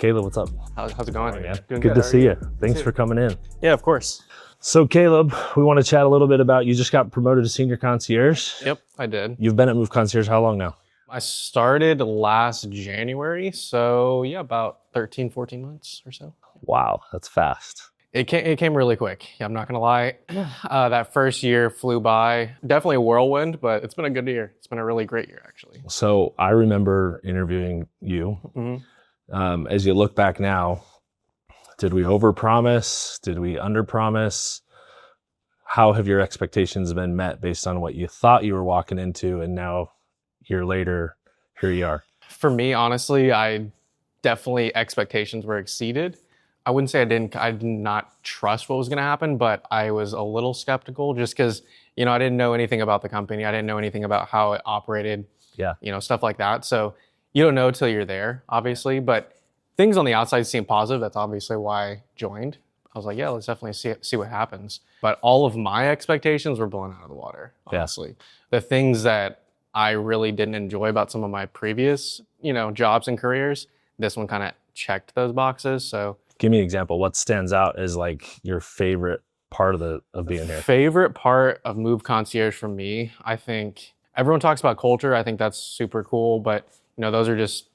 Kaleb, what's up? How's it going, man? Doing Good to see you. Thanks too. for coming in. Yeah, of course. So Kaleb, we want to chat a little bit about, you just got promoted to Senior Concierge. Yep, I did. You've been at Move Concierge how long now? I started last January, so yeah, about 13, 14 months or so. Wow, that's fast. It came really quick. Yeah, I'm not gonna lie. That first year flew by. Definitely a whirlwind, but it's been a good year. It's been a really great year, actually. So I remember interviewing you. Mm-hmm. As you look back now, did we overpromise? Did we underpromise? How have your expectations been met based on what you thought you were walking into, and now a year later, here you are? For me, honestly, expectations were exceeded. I wouldn't say I did not trust what was going to happen, but I was a little skeptical just because, I didn't know anything about the company. I didn't know anything about how it operated, stuff like that. So you don't know till you're there, obviously, but things on the outside seem positive. That's obviously why I joined. I was like, yeah, let's definitely see what happens. But all of my expectations were blown out of the water, honestly. Yeah. The things that I really didn't enjoy about some of my previous, jobs and careers, this one kind of checked those boxes. So give me an example. What stands out as like your favorite part of being here? Favorite part of Move Concierge for me, I think everyone talks about culture. I think that's super cool, but those are just,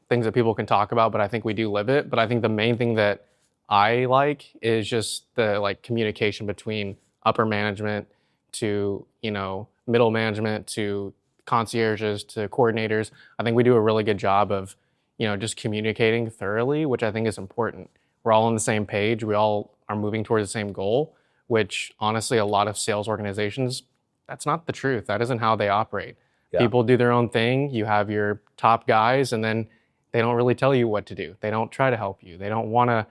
things that people can talk about, but I think we do live it. But I think the main thing that I like is just the communication between upper management to, middle management to concierges to coordinators. I think we do a really good job of just communicating thoroughly, which I think is important. We're all on the same page. We all are moving towards the same goal, which honestly, a lot of sales organizations, that's not the truth. That isn't how they operate. Yeah. People do their own thing. You have your top guys, and then they don't really tell you what to do. They don't try to help you. They don't want to,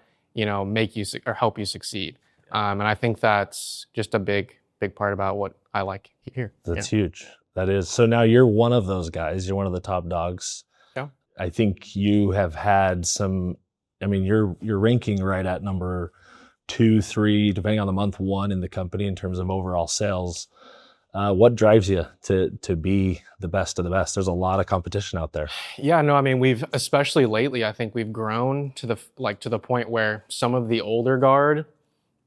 make you or help you succeed. And I think that's just a big part about what I like here. That's huge. That is. So now you're one of those guys. You're one of the top dogs. Yeah. I think you have had some, you're ranking right at number 2, 3, depending on the month, 1 in the company in terms of overall sales. What drives you to be the best of the best? There's a lot of competition out there. Yeah, no, we've, especially lately, I think we've grown to the point where some of the older guard,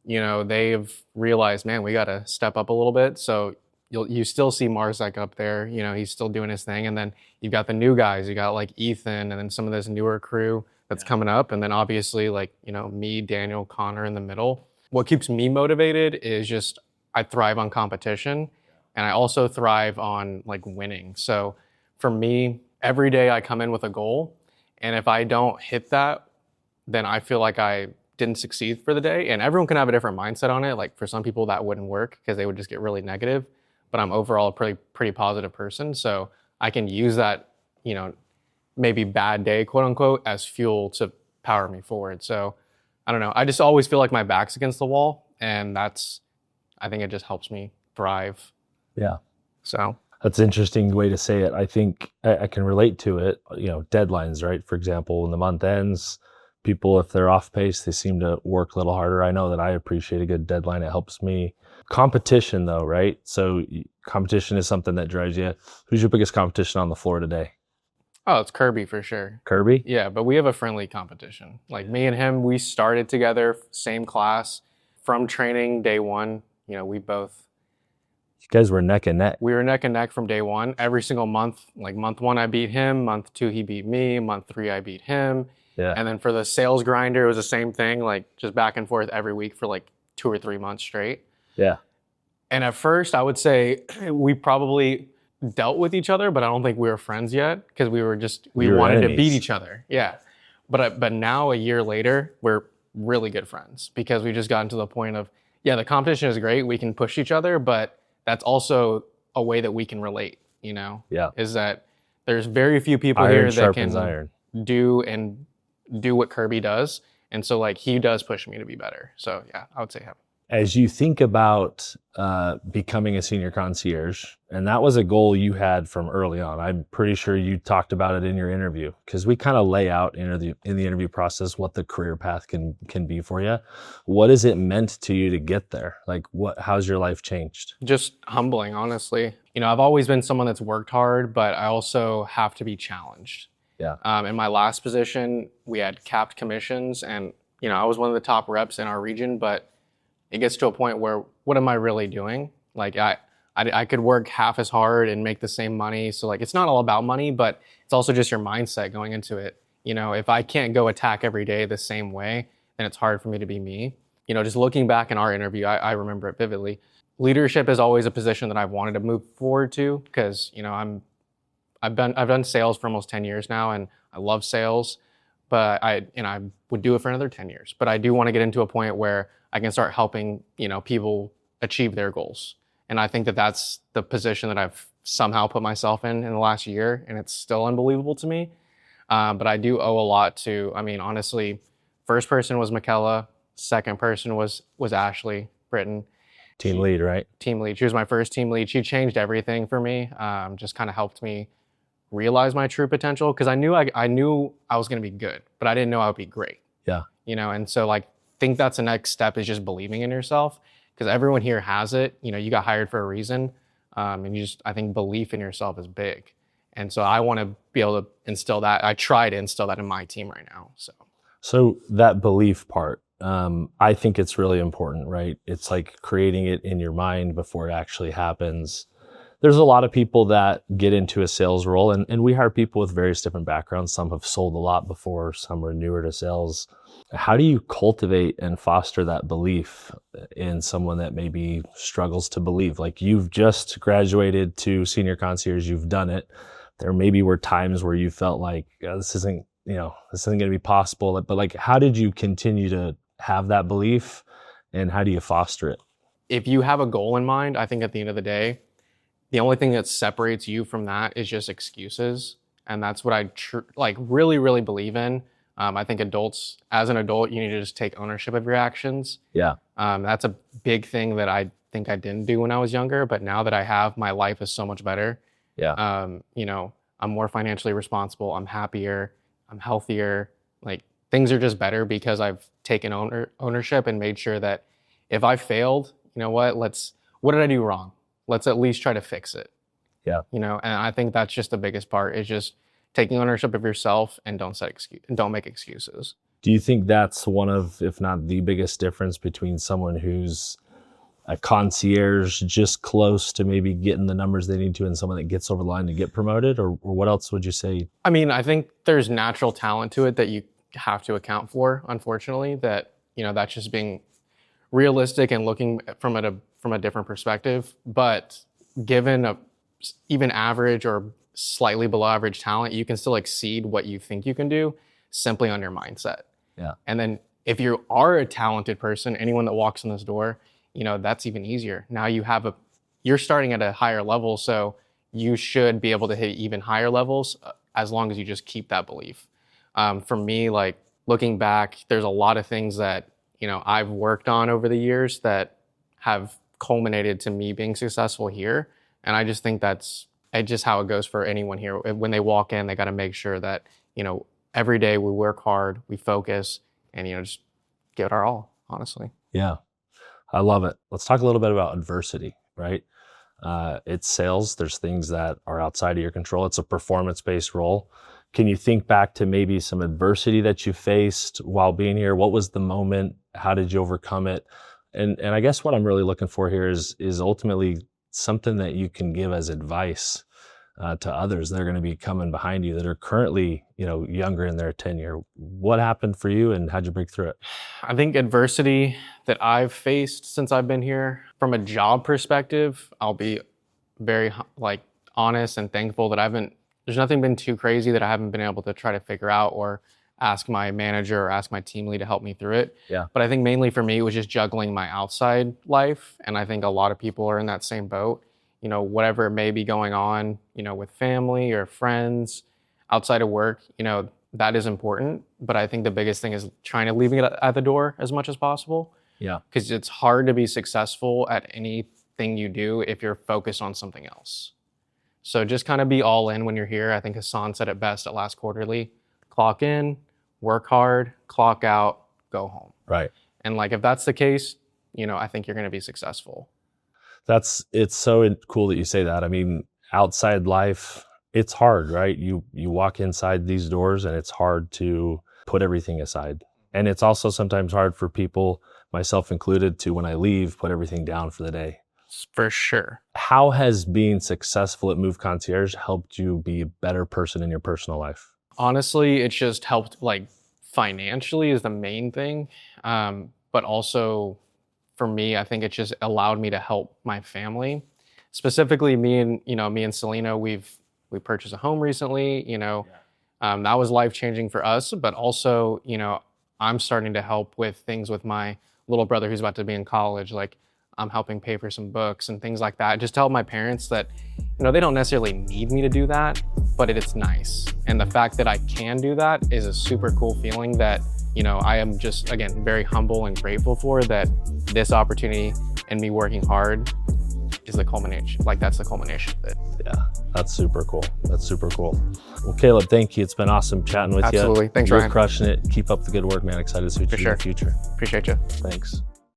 they've realized, man, we got to step up a little bit. So you still see Marzek up there, he's still doing his thing. And then you've got the new guys, you got Ethan, and then some of this newer crew that's coming up. And then obviously me, Daniel, Connor in the middle. What keeps me motivated is just, I thrive on competition. And I also thrive on winning. So for me, every day I come in with a goal. And if I don't hit that, then I feel like I didn't succeed for the day. And everyone can have a different mindset on it. For some people that wouldn't work because they would just get really negative. But I'm overall a pretty positive person. So I can use that, maybe bad day, quote unquote, as fuel to power me forward. So I don't know. I just always feel like my back's against the wall. And I think it just helps me thrive. Yeah. So that's an interesting way to say it. I think I can relate to it. Deadlines, right? For example, when the month ends, people, if they're off pace, they seem to work a little harder. I know that I appreciate a good deadline. It helps me. Competition though, right? So competition is something that drives you. Who's your biggest competition on the floor today? Oh, it's Kirby for sure. Kirby? Yeah, but we have a friendly competition. Me and him, we started together, same class from training day 1. You guys were neck and neck. We were neck and neck from day 1. Every single month, month 1, I beat him. Month 2, he beat me. Month 3, I beat him. Yeah. And then for the sales grinder, it was the same thing, just back and forth every week for 2 or 3 months straight. Yeah. And at first, I would say we probably dealt with each other, but I don't think we were friends yet because we wanted enemies. To beat each other. Yeah. But now, a year later, we're really good friends because we just gotten to the point of, the competition is great. We can push each other, but that's also a way that we can relate, Yeah. Is that there's very few people here that can iron. do what Kirby does. And so he does push me to be better. So yeah, I would say him. As you think about becoming a senior concierge, and that was a goal you had from early on, I'm pretty sure you talked about it in your interview, because we kind of lay out in the interview process what the career path can be for you. What has it meant to you to get there? How's your life changed? Just humbling, honestly. I've always been someone that's worked hard, but I also have to be challenged. Yeah. In my last position, we had capped commissions, and I was one of the top reps in our region, but it gets to a point where what am I really doing? Like I could work half as hard and make the same money. So like it's not all about money, but it's also just your mindset going into it. If I can't go attack every day the same way, then it's hard for me to be me. Just looking back in our interview, I remember it vividly. Leadership is always a position that I've wanted to move forward to because I've done sales for almost 10 years now, and I love sales, but I would do it for another 10 years. But I do want to get into a point where I can start helping, people achieve their goals. And I think that that's the position that I've somehow put myself in the last year, and it's still unbelievable to me. But I do owe a lot to, honestly, first person was Michaela, second person was Ashley Britton. Team lead, right? Team lead. She was my first team lead. She changed everything for me. Just kind of helped me realize my true potential because I knew I was going to be good, but I didn't know I would be great. Yeah. And so like think that's the next step is just believing in yourself because everyone here has it. You got hired for a reason, and I think belief in yourself is big. And so I want to be able to instill that. I try to instill that in my team right now. So that belief part, I think it's really important, right? It's like creating it in your mind before it actually happens. There's a lot of people that get into a sales role, and we hire people with various different backgrounds. Some have sold a lot before, some are newer to sales. How do you cultivate and foster that belief in someone that maybe struggles to believe? Like you've just graduated to senior concierge, you've done it. There maybe were times where you felt like this isn't going to be possible. But like, how did you continue to have that belief, and how do you foster it? If you have a goal in mind, I think at the end of the day, the only thing that separates you from that is just excuses. And that's what I really, really believe in. I think as an adult, you need to just take ownership of your actions. Yeah. That's a big thing that I think I didn't do when I was younger, but now that I have, my life is so much better. Yeah. I'm more financially responsible. I'm happier. I'm healthier. Like things are just better because I've taken ownership and made sure that if I failed, what did I do wrong? Let's at least try to fix it. Yeah. And I think that's just the biggest part is just taking ownership of yourself and don't make excuses. Do you think that's one of, if not the biggest difference between someone who's a concierge just close to maybe getting the numbers they need to and someone that gets over the line to get promoted? Or what else would you say? I think there's natural talent to it that you have to account for, unfortunately, that's just being realistic and looking from a different perspective. But given even average or slightly below average talent, you can still exceed what you think you can do simply on your mindset. Yeah. And then if you are a talented person, anyone that walks in this door, that's even easier. Now you're starting at a higher level, so you should be able to hit even higher levels as long as you just keep that belief. For me, like looking back, there's a lot of things that I've worked on over the years that have culminated to me being successful here. And I just think that's just how it goes for anyone here. When they walk in, they got to make sure that, every day we work hard, we focus, and, just give it our all, honestly. Yeah, I love it. Let's talk a little bit about adversity, right? It's sales. There's things that are outside of your control. It's a performance-based role. Can you think back to maybe some adversity that you faced while being here? What was the moment? How did you overcome it? And I guess what I'm really looking for here is ultimately something that you can give as advice to others that are going to be coming behind you that are currently, younger in their tenure. What happened for you and how'd you break through it? I think adversity that I've faced since I've been here, from a job perspective, I'll be very honest and thankful that there's nothing been too crazy that I haven't been able to try to figure out or ask my manager or ask my team lead to help me through it. Yeah. But I think mainly for me, it was just juggling my outside life. And I think a lot of people are in that same boat. Whatever may be going on, with family or friends outside of work, that is important. But I think the biggest thing is trying to leave it at the door as much as possible. Yeah. Because it's hard to be successful at anything you do if you're focused on something else. So just kind of be all in when you're here. I think Hassan said it best at last quarterly: clock in, work hard, clock out, go home. Right. And if that's the case, I think you're going to be successful. It's so cool that you say that. I mean, outside life, it's hard, right? You walk inside these doors and it's hard to put everything aside. And it's also sometimes hard for people, myself included, to, when I leave, put everything down for the day. For sure. How has being successful at Move Concierge helped you be a better person in your personal life? Honestly, it's just helped, like, financially is the main thing. But also for me, I think it just allowed me to help my family. Specifically me and Selena, we purchased a home recently, that was life-changing for us, but also, I'm starting to help with things with my little brother who's about to be in college. Like, I'm helping pay for some books and things like that. Just tell my parents that, they don't necessarily need me to do that, but it's nice. And the fact that I can do that is a super cool feeling that, I am just, again, very humble and grateful for that. This opportunity and me working hard is the culmination. Like, that's the culmination of it. Yeah, that's super cool. That's super cool. Well, Kaleb, thank you. It's been awesome chatting with you. Absolutely. Thanks, You're Ryan. crushing it. Keep up the good work, man. Excited to see what you do in the future. Appreciate you. Thanks.